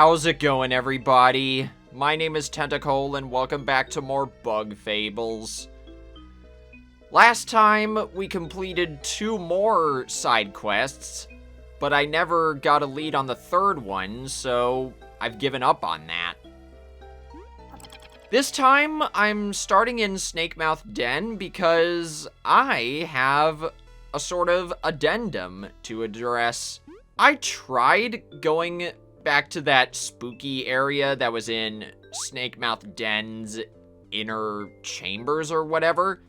How's it going, everybody? My name is Tentacle, and welcome back to more Bug Fables. Last time, we completed 2 more side quests, but I never got a lead on the 3rd one, so I've given up on that. This time, I'm starting in Snakemouth Den because I have a sort of addendum to address. I tried going back to that spooky area that was in Snakemouth Den's inner chambers or whatever,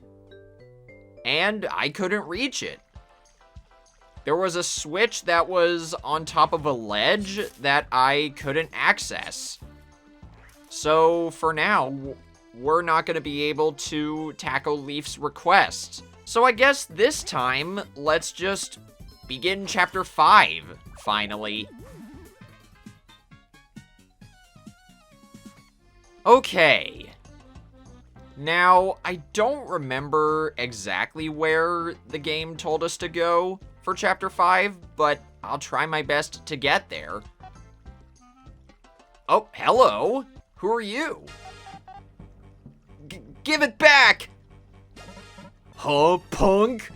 and I couldn't reach it. There was a switch that was on top of a ledge that I couldn't access. So for now, we're not going to be able to tackle Leaf's request. So I guess this time, let's just begin Chapter 5, finally. Okay. Now, I don't remember exactly where the game told us to go for Chapter 5, but I'll try my best to get there. Oh, hello. Who are you? Give it back! Huh, punk?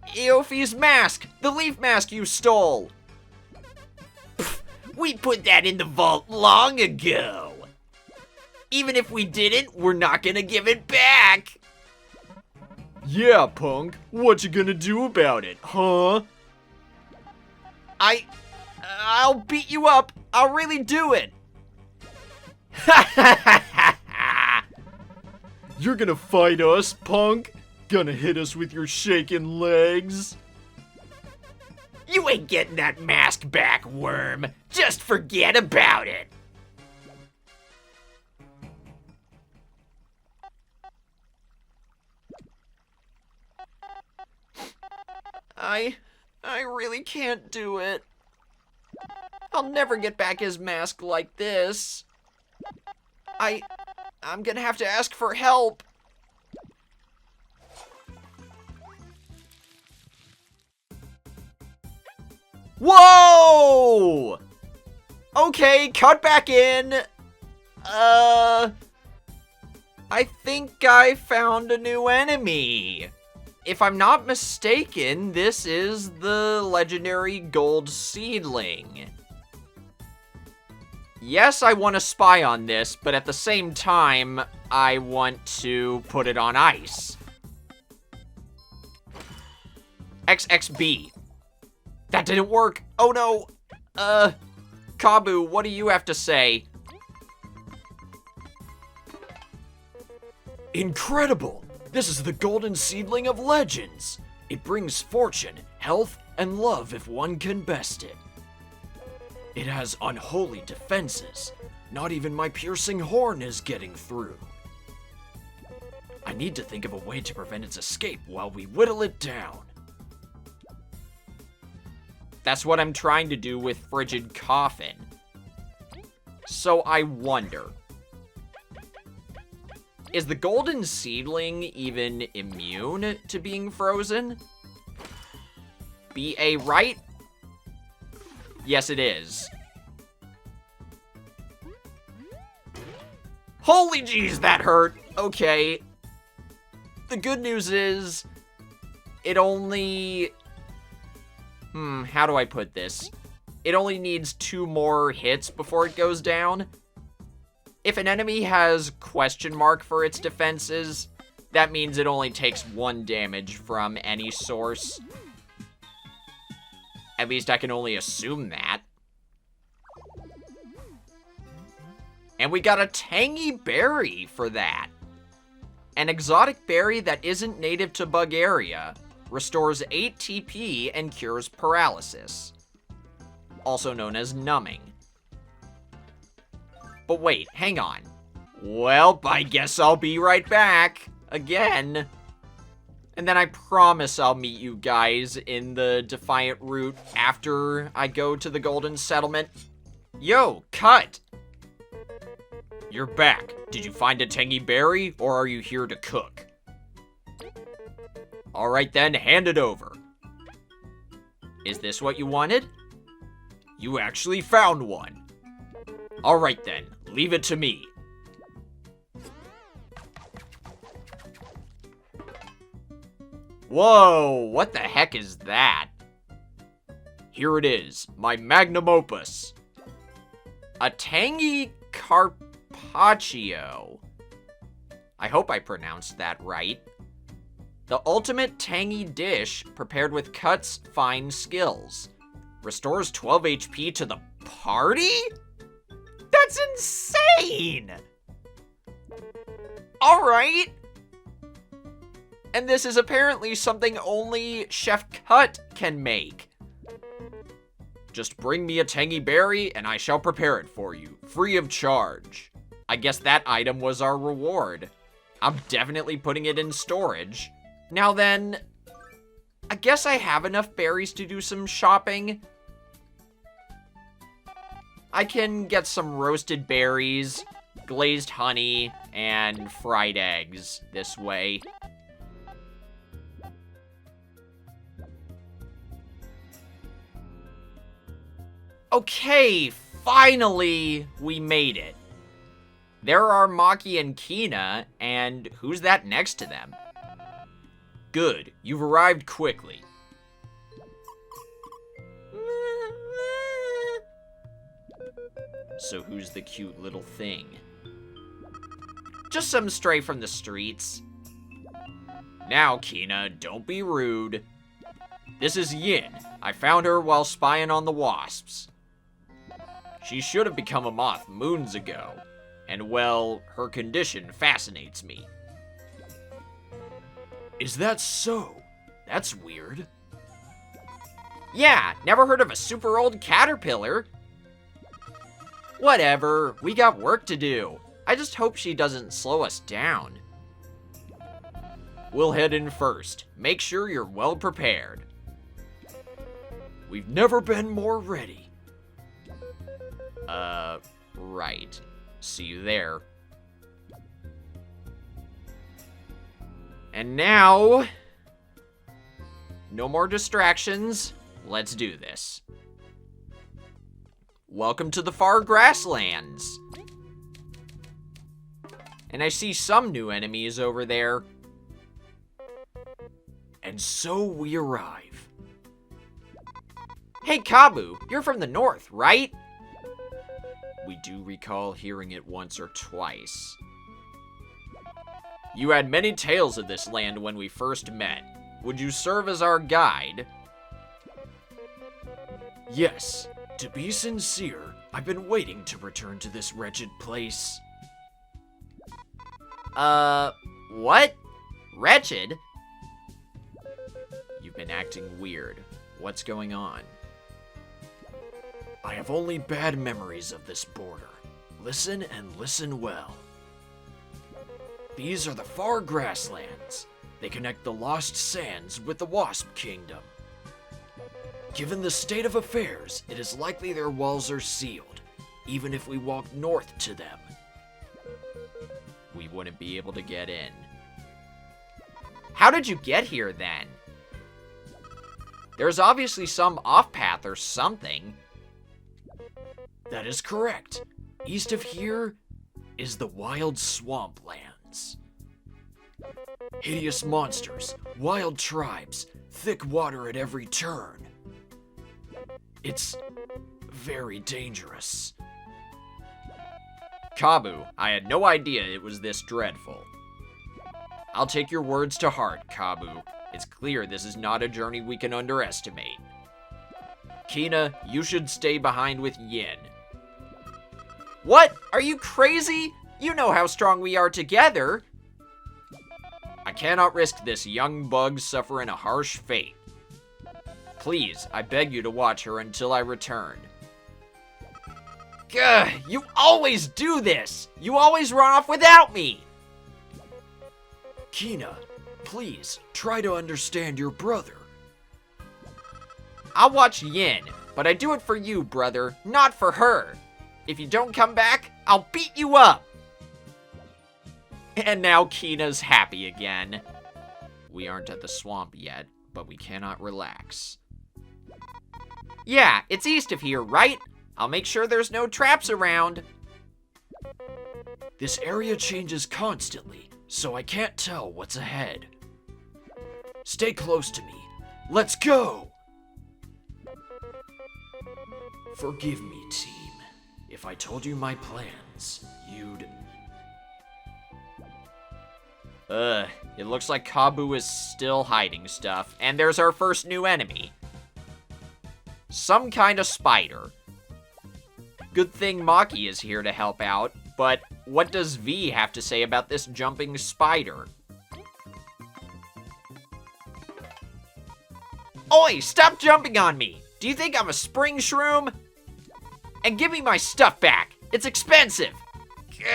Eofi's mask! The leaf mask you stole! Pfft, we put that in the vault long ago. Even if we didn't, we're not gonna give it back. Yeah, punk. What you gonna do about it, huh? I'll beat you up. I'll really do it. You're gonna fight us, punk? Gonna hit us with your shaking legs? You ain't getting that mask back, worm. Just forget about it. I really can't do it. I'll never get back his mask like this. I'm gonna have to ask for help. Whoa! Okay, cut back in. I think I found a new enemy. If I'm not mistaken, this is the legendary gold seedling. Yes, I want to spy on this, but at the same time, I want to put it on ice. XXB. That didn't work. Oh no. Kabbu, what do you have to say? Incredible! This is the golden seedling of legends. It brings fortune, health, and love if one can best it. It has unholy defenses. Not even my piercing horn is getting through. I need to think of a way to prevent its escape while we whittle it down. That's what I'm trying to do with Frigid Coffin. So I wonder, is the golden seedling even immune to being frozen? BA right? Yes, it is. Holy jeez, that hurt. Okay. The good news is, it only... how do I put this? It only needs 2 more hits before it goes down. If an enemy has question mark for its defenses, that means it only takes 1 damage from any source. At least I can only assume that. And we got a tangy berry for that. An exotic berry that isn't native to Bulgaria. Restores 8 TP and cures paralysis. Also known as numbing. But wait, hang on. Well, I guess I'll be right back. Again. And then I promise I'll meet you guys in the Defiant route after I go to the Golden Settlement. Yo, cut! You're back. Did you find a tangy berry, or are you here to cook? Alright then, hand it over. Is this what you wanted? You actually found one. All right then, leave it to me. Whoa, what the heck is that? Here it is, my magnum opus. A tangy carpaccio. I hope I pronounced that right. The ultimate tangy dish prepared with Cut's fine skills. Restores 12 HP to the party? That's insane! Alright. And this is apparently something only Chef Cut can make. Just bring me a tangy berry and I shall prepare it for you, free of charge. I guess that item was our reward. I'm definitely putting it in storage. Now then, I guess I have enough berries to do some shopping. I can get some roasted berries, glazed honey, and fried eggs this way. Okay, finally, we made it. There are Maki and Kina, and who's that next to them? Good, you've arrived quickly. So who's the cute little thing? Just some stray from the streets. Now, Kina, don't be rude. This is Yin. I found her while spying on the Wasps. She should have become a moth moons ago, and well, her condition fascinates me. Is that so? That's weird. Yeah, never heard of a super old caterpillar. Whatever, we got work to do. I just hope she doesn't slow us down. We'll head in first. Make sure you're well prepared. We've never been more ready. Right. See you there. And now, no more distractions. Let's do this. Welcome to the far grasslands. And I see some new enemies over there. And so we arrive. Hey, Kabbu, you're from the north, right? We do recall hearing it once or twice. You had many tales of this land when we first met. Would you serve as our guide? Yes. To be sincere, I've been waiting to return to this wretched place. What? Wretched? You've been acting weird. What's going on? I have only bad memories of this border. Listen and listen well. These are the far grasslands. They connect the Lost Sands with the Wasp Kingdom. Given the state of affairs, it is likely their walls are sealed, even if we walk north to them. We wouldn't be able to get in. How did you get here, then? There's obviously some off-path or something. That is correct. East of here is the Wild Swamplands. Hideous monsters, wild tribes, thick water at every turn. It's very dangerous. Kabbu, I had no idea it was this dreadful. I'll take your words to heart, Kabbu. It's clear this is not a journey we can underestimate. Kina, you should stay behind with Yin. What? Are you crazy? You know how strong we are together. I cannot risk this young bug suffering a harsh fate. Please, I beg you to watch her until I return. Gah, you always do this! You always run off without me! Kina, please, try to understand your brother. I'll watch Yin, but I do it for you, brother, not for her. If you don't come back, I'll beat you up! And now Kina's happy again. We aren't at the swamp yet, but we cannot relax. Yeah, it's east of here, right? I'll make sure there's no traps around. This area changes constantly, so I can't tell what's ahead. Stay close to me. Let's go! Forgive me, team. If I told you my plans, you'd... It looks like Kabbu is still hiding stuff. And there's our first new enemy. Some kind of spider. Good thing Maki is here to help out, but what does V have to say about this jumping spider? Oi, stop jumping on me! Do you think I'm a spring shroom? And give me my stuff back! It's expensive!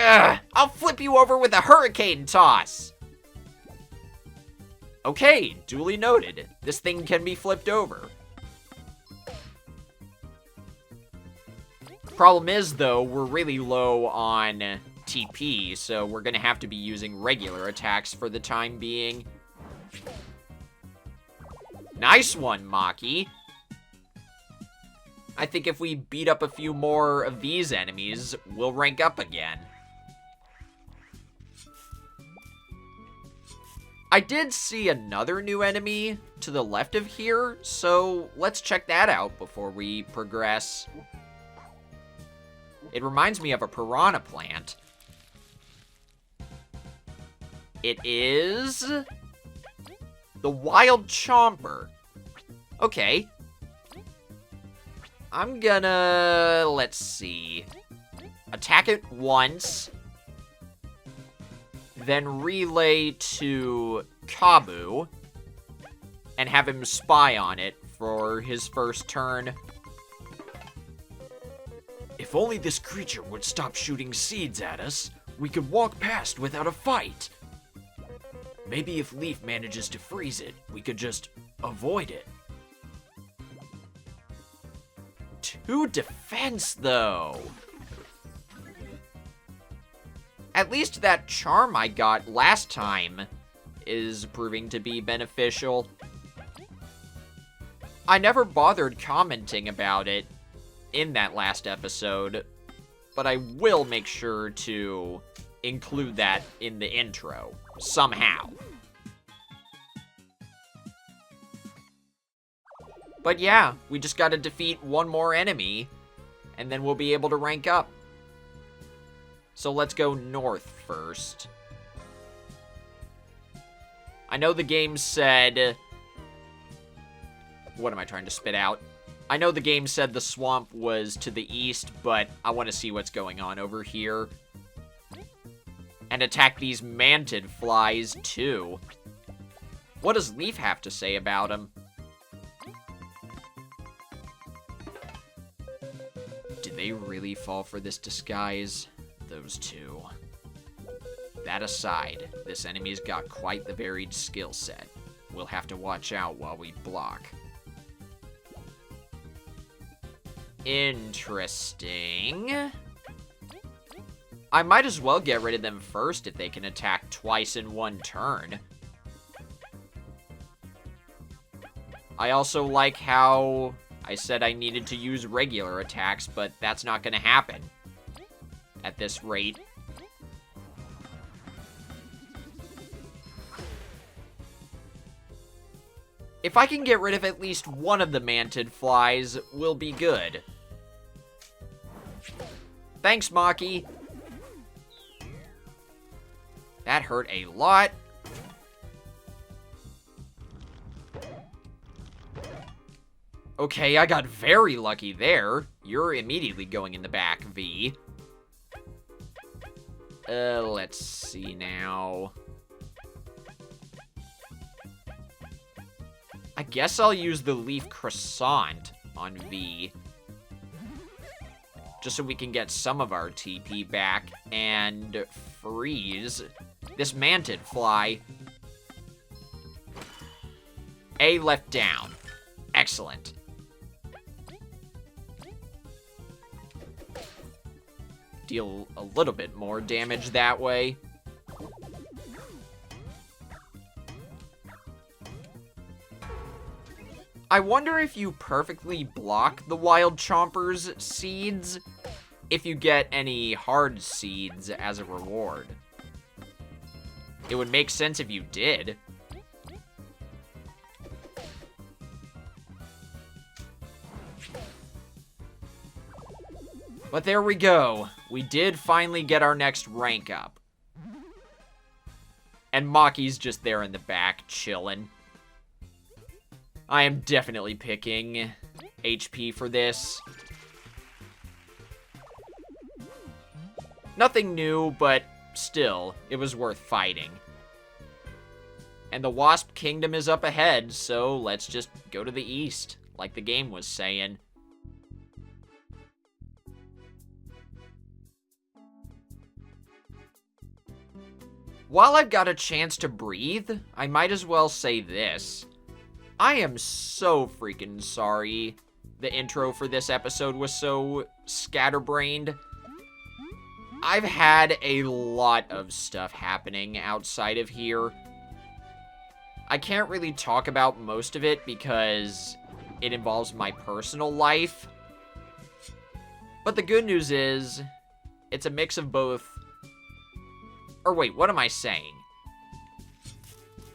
Ugh, I'll flip you over with a hurricane toss! Okay, duly noted. This thing can be flipped over. Problem is, though, we're really low on TP, so we're gonna have to be using regular attacks for the time being. Nice one, Maki. I think if we beat up a few more of these enemies, we'll rank up again. I did see another new enemy to the left of here, so let's check that out before we progress. It reminds me of a piranha plant. It is the Wild Chomper. Okay. I'm gonna, let's see, attack it once, then relay to Kabbu, and have him spy on it for his first turn. If only this creature would stop shooting seeds at us, we could walk past without a fight. Maybe if Leaf manages to freeze it, we could just avoid it. 2 defense, though. At least that charm I got last time is proving to be beneficial. I never bothered commenting about it in that last episode, but I will make sure to include that in the intro, somehow. But yeah, we just gotta defeat one more enemy, and then we'll be able to rank up. So let's go north first. I know the game said... What am I trying to spit out? I know the game said the swamp was to the east, but I want to see what's going on over here. And attack these mantid flies, too. What does Leaf have to say about them? Did they really fall for this disguise? Those two. That aside, this enemy's got quite the varied skill set. We'll have to watch out while we block. Interesting. I might as well get rid of them first if they can attack twice in one turn. I also like how I said I needed to use regular attacks, but that's not going to happen at this rate. If I can get rid of at least one of the mantid flies, we'll be good. Thanks, Maki. That hurt a lot. Okay, I got very lucky there. You're immediately going in the back, V. Let's see now. I guess I'll use the Leaf Croissant on V. Just so we can get some of our TP back and freeze this mantid fly. A left down. Excellent. Deal a little bit more damage that way. I wonder if you perfectly block the Wild Chomper's seeds, if you get any hard seeds as a reward. It would make sense if you did. But there we go. We did finally get our next rank up. And Maki's just there in the back, chilling. I am definitely picking HP for this. Nothing new, but still, it was worth fighting. And the Wasp Kingdom is up ahead, so let's just go to the east, like the game was saying. While I've got a chance to breathe, I might as well say this. I am so freaking sorry the intro for this episode was so scatterbrained. I've had a lot of stuff happening outside of here. I can't really talk about most of it because it involves my personal life. But the good news is, it's a mix of both. Or wait, what am I saying?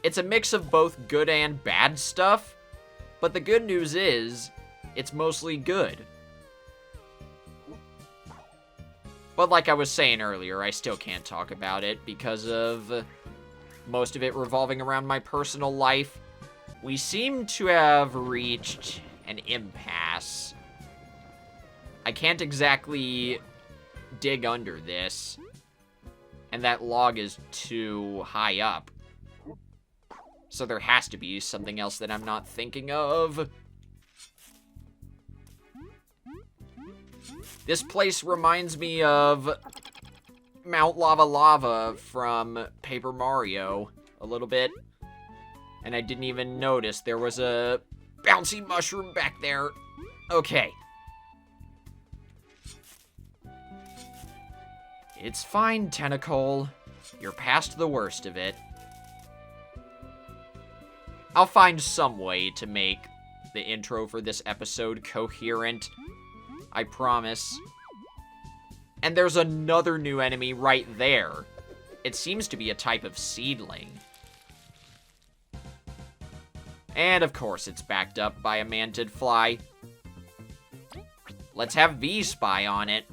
It's a mix of both good and bad stuff, but the good news is, it's mostly good. But like I was saying earlier, I still can't talk about it because of most of it revolving around my personal life. We seem to have reached an impasse. I can't exactly dig under this. And that log is too high up. So there has to be something else that I'm not thinking of. This place reminds me of Mount Lava Lava from Paper Mario a little bit. And I didn't even notice there was a bouncy mushroom back there. Okay. It's fine, Tentacle. You're past the worst of it. I'll find some way to make the intro for this episode coherent. I promise. And there's another new enemy right there. It seems to be a type of seedling. And of course it's backed up by a mantid fly. Let's have V spy on it.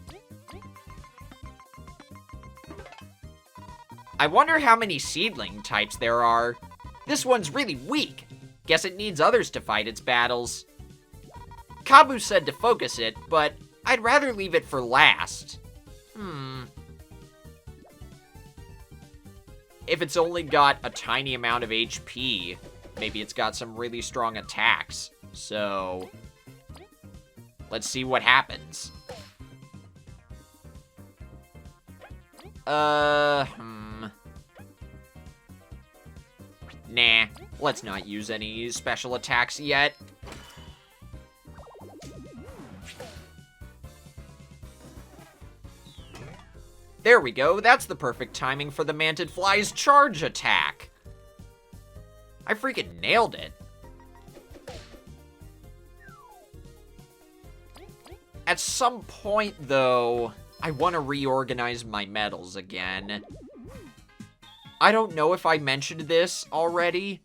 I wonder how many seedling types there are. This one's really weak. Guess it needs others to fight its battles. Kabbu said to focus it, but I'd rather leave it for last. If it's only got a tiny amount of HP, maybe it's got some really strong attacks. So, let's see what happens. Nah, let's not use any special attacks yet. There we go, that's the perfect timing for the mantid fly's charge attack. I freaking nailed it. At some point, though, I want to reorganize my medals again. I don't know if I mentioned this already.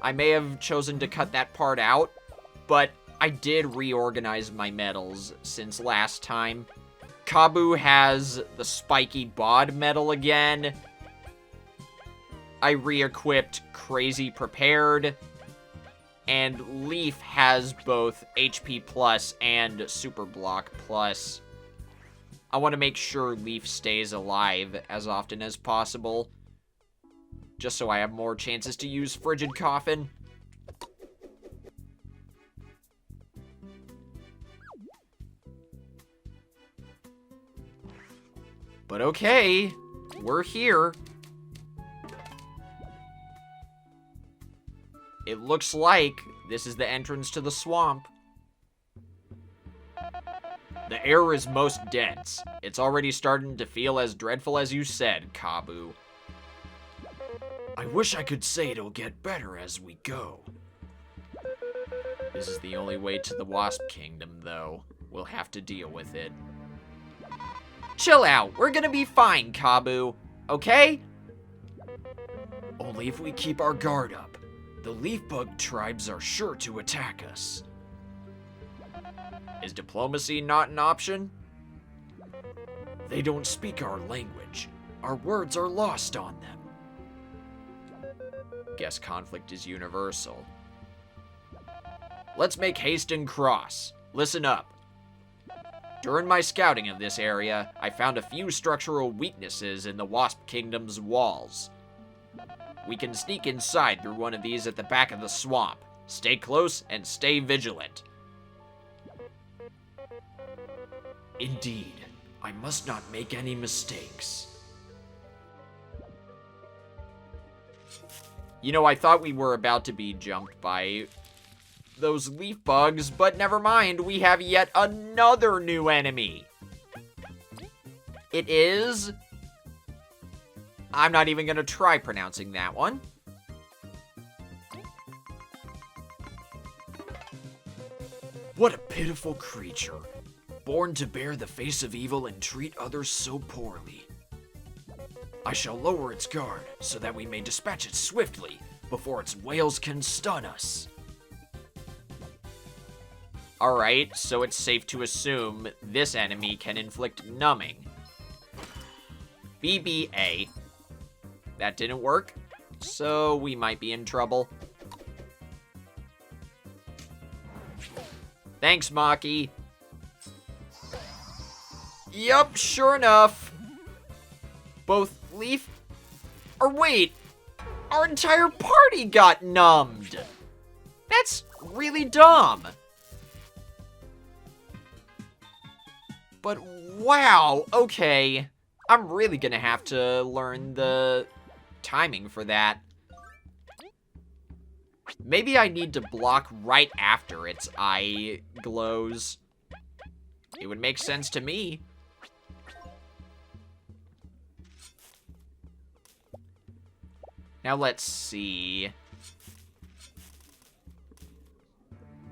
I may have chosen to cut that part out, but I did reorganize my medals since last time. Kabbu has the spiky bod medal again. I re-equipped Crazy Prepared. And Leaf has both HP Plus and Super Block Plus. I want to make sure Leaf stays alive as often as possible. Just so I have more chances to use Frigid Coffin. But okay, we're here. It looks like this is the entrance to the swamp. The air is most dense. It's already starting to feel as dreadful as you said, Kabbu. I wish I could say it'll get better as we go. This is the only way to the Wasp Kingdom, though. We'll have to deal with it. Chill out. We're gonna be fine, Kabbu. Okay? Only if we keep our guard up. The leaf bug tribes are sure to attack us. Is diplomacy not an option? They don't speak our language. Our words are lost on them. Guess conflict is universal. Let's make haste and cross. Listen up. During my scouting of this area, I found a few structural weaknesses in the Wasp Kingdom's walls. We can sneak inside through one of these at the back of the swamp. Stay close and stay vigilant. Indeed, I must not make any mistakes. You know, I thought we were about to be jumped by those leaf bugs, but never mind, we have yet another new enemy. It is... I'm not even gonna try pronouncing that one. What a pitiful creature, born to bear the face of evil and treat others so poorly. I shall lower its guard so that we may dispatch it swiftly before its wails can stun us. Alright, so it's safe to assume this enemy can inflict numbing. BBA. That didn't work, so we might be in trouble. Thanks, Maki. Yup, sure enough. Both Leaf... Or wait, our entire party got numbed. That's really dumb. But wow, okay. I'm really gonna have to learn the timing for that. Maybe I need to block right after its eye glows. It would make sense to me. Now let's see.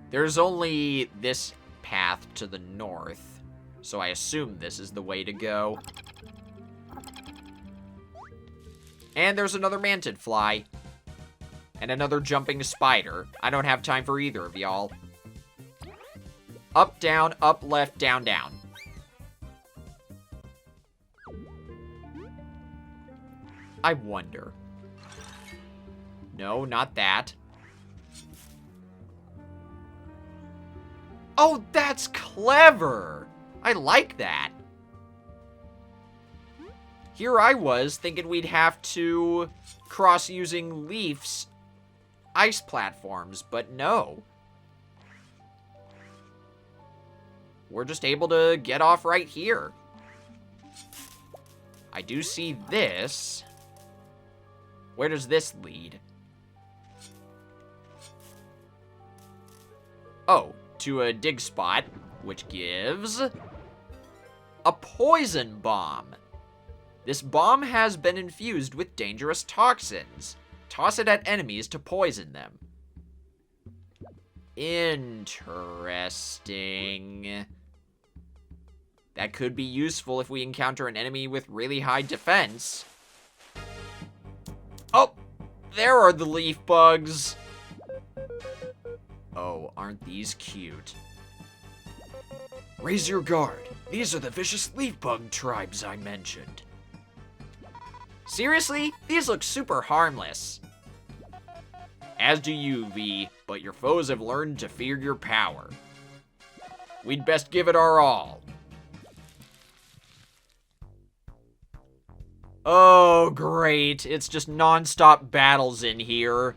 There's only this path to the north, so I assume this is the way to go. And there's another mantid fly. And another jumping spider. I don't have time for either of y'all. Up, down, up, left, down, down. I wonder. No, not that. Oh, that's clever! I like that. Here I was thinking we'd have to cross using Leaf's ice platforms, but no. We're just able to get off right here. I do see this. Where does this lead? Oh, to a dig spot, which gives a poison bomb. This bomb has been infused with dangerous toxins. Toss it at enemies to poison them. Interesting. That could be useful if we encounter an enemy with really high defense. Oh, there are the leaf bugs. Oh, aren't these cute? Raise your guard. These are the vicious leaf bug tribes I mentioned. Seriously? These look super harmless. As do you, V, but your foes have learned to fear your power. We'd best give it our all. Oh, great. It's just non-stop battles in here.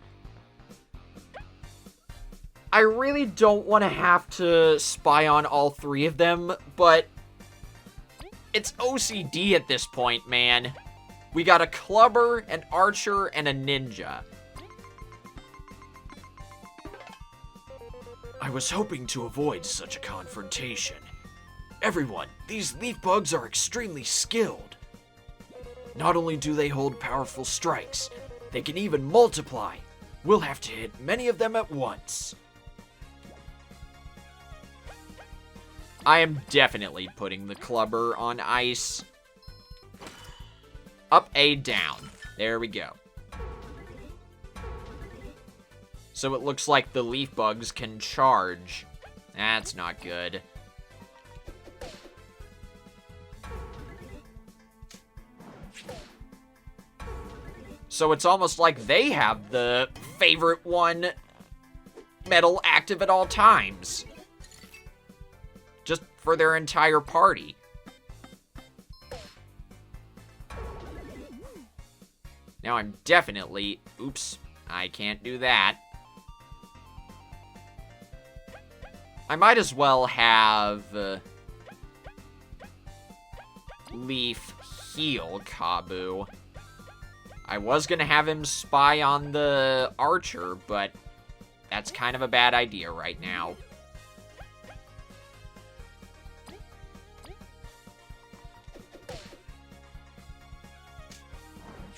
I really don't want to have to spy on all three of them, but it's OCD at this point, man. We got a clubber, an archer, and a ninja. I was hoping to avoid such a confrontation. Everyone, these leaf bugs are extremely skilled. Not only do they hold powerful strikes, they can even multiply. We'll have to hit many of them at once. I am definitely putting the clubber on ice. Up, A, down. There we go. So it looks like the leaf bugs can charge. That's not good. So it's almost like they have the favorite one medal active at all times. Just for their entire party. Now I'm definitely... Oops, I can't do that. I might as well have... Leaf heal Kabbu. I was gonna have him spy on the archer, but that's kind of a bad idea right now.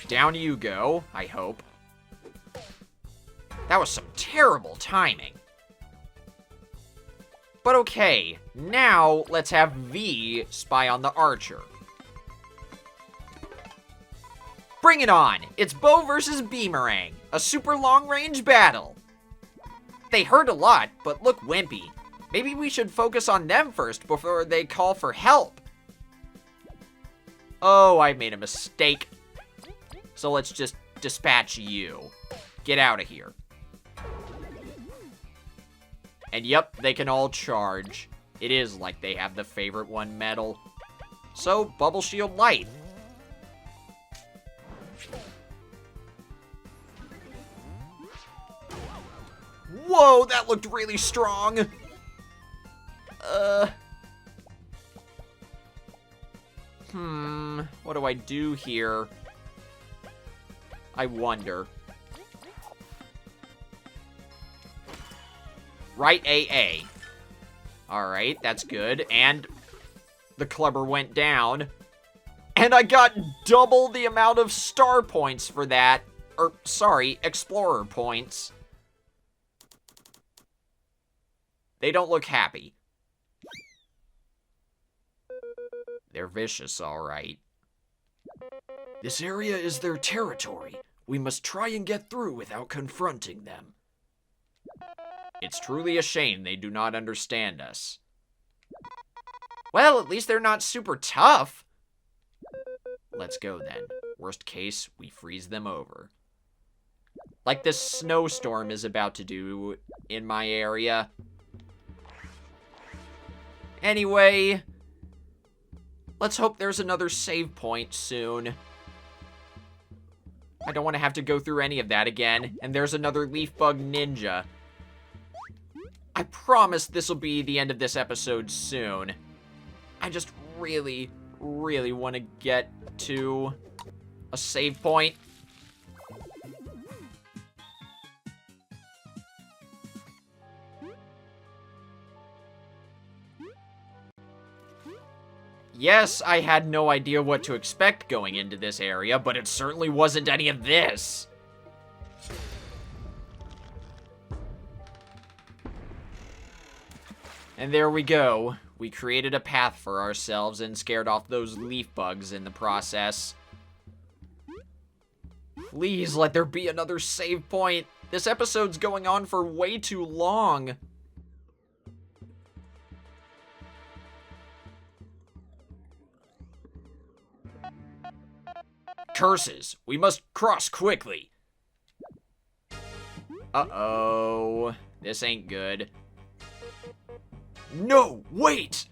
Down you go, I hope. That was some terrible timing. But okay, now let's have V spy on the archer. Bring it on! It's Bow versus Beamerang, a super long-range battle. They hurt a lot, but look wimpy. Maybe we should focus on them first before they call for help. Oh, I made a mistake. So let's just dispatch you. Get out of here. And yep, they can all charge. It is like they have the favorite one medal. So, Bubble Shield Light. Whoa, that looked really strong. What do I do here? I wonder. Right AA. Alright, that's good. And the clubber went down. And I got double the amount of star points for that. Or, sorry, explorer points. They don't look happy. They're vicious, alright. This area is their territory. We must try and get through without confronting them. It's truly a shame they do not understand us. Well, at least they're not super tough. Let's go then. Worst case, we freeze them over. Like this snowstorm is about to do in my area. Anyway, let's hope there's another save point soon. I don't want to have to go through any of that again. And there's another leaf bug ninja. I promise this will be the end of this episode soon. I just really, really want to get to a save point. Yes, I had no idea what to expect going into this area, but it certainly wasn't any of this. And there we go. We created a path for ourselves and scared off those leaf bugs in the process. Please let there be another save point. This episode's going on for way too long. Curses! We must cross quickly! Uh-oh. This ain't good. No, wait!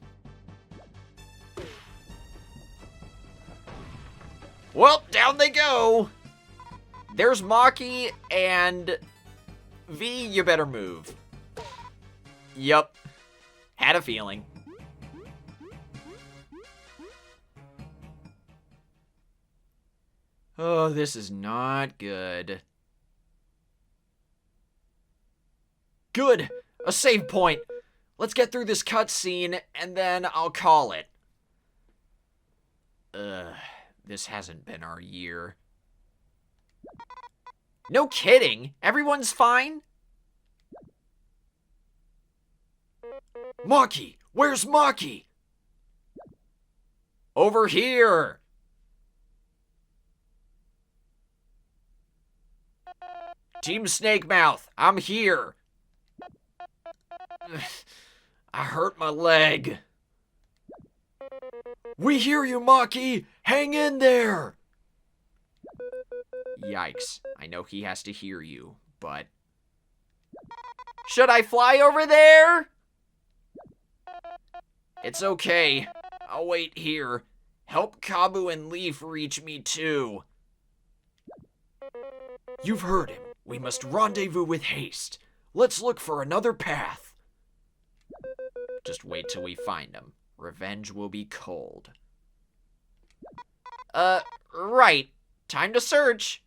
Well, down they go! There's Maki and... V, you better move. Yup. Had a feeling. Oh, this is not good. Good! A save point! Let's get through this cutscene, and then I'll call it. This hasn't been our year. No kidding! Everyone's fine? Maki! Where's Maki? Over here! Team Snakemouth, I'm here. I hurt my leg. We hear you, Maki! Hang in there! Yikes, I know he has to hear you, but... Should I fly over there? It's okay. I'll wait here. Help Kabbu and Leaf reach me too. You've heard him. We must rendezvous with haste. Let's look for another path. Just wait till we find him. Revenge will be cold. Right. Time to search.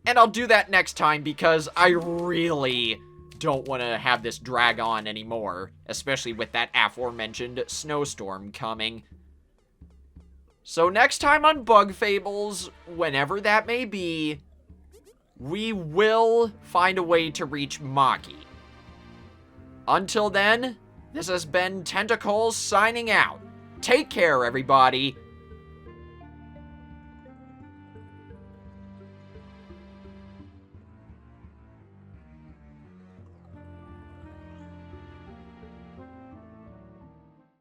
And I'll do that next time because I really don't want to have this drag on anymore, especially with that aforementioned snowstorm coming. So next time on Bug Fables, whenever that may be, we will find a way to reach Maki. Until then, this has been Tentacles signing out. Take care, everybody.